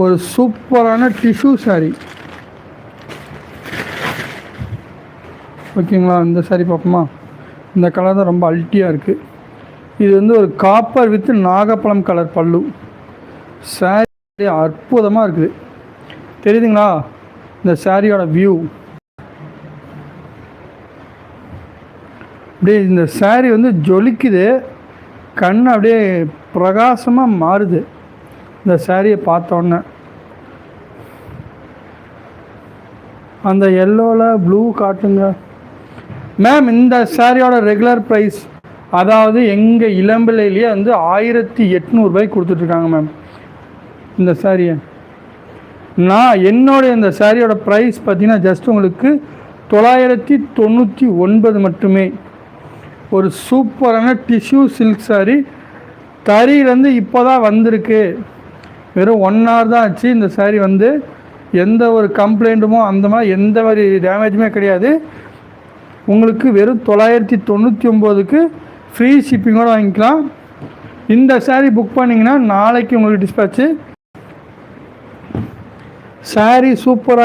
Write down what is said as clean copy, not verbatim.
ஒரு சூப்பரான டிஷ்யூ சாரீ. ஓகேங்களா, இந்த சாரீ பார்ப்போமா? இந்த கலர் தான் ரொம்ப அல்ட்டியாக இருக்குது. இது வந்து ஒரு காப்பர் வித் நாகப்பழம் கலர் பல்லு. சாரீ அற்புதமாக இருக்குது. தெரியுதுங்களா இந்த சாரியோட வியூ? அப்படியே இந்த சாரீ வந்து ஜொலிக்குது, கண் அப்படியே பிரகாசமாக மாறுது இந்த சாரியை பார்த்தோன்னே. அந்த எல்லோவில் ப்ளூ காட்டுங்க மேம். இந்த சாரியோட ரெகுலர் ப்ரைஸ், அதாவது எங்கள் இளம்பிள்ளையிலேயே வந்து 1800 கொடுத்துட்ருக்காங்க மேம் இந்த சாரியை. நான் என்னுடைய இந்த சாரியோட ப்ரைஸ் பார்த்தீங்கன்னா ஜஸ்ட் உங்களுக்கு 999 மட்டுமே. ஒரு சூப்பரான டிஷ்யூ சில்க் சாரீ. தறியிலேருந்து இப்போ தான் வந்திருக்கு, வெறும் 1 hour தான் ஆச்சு. இந்த சாரீ வந்து எந்த ஒரு கம்ப்ளைண்ட்டுமோ அந்த மாதிரி எந்த மாதிரி டேமேஜுமே கிடையாது. உங்களுக்கு வெறும் 999க்கு ஃப்ரீ ஷிப்பிங்கோடு வாங்கிக்கலாம். இந்த சாரீ புக் பண்ணிங்கன்னா நாளைக்கு உங்களுக்கு டிஸ்பேட்ச்சு. சாரீ சூப்பராக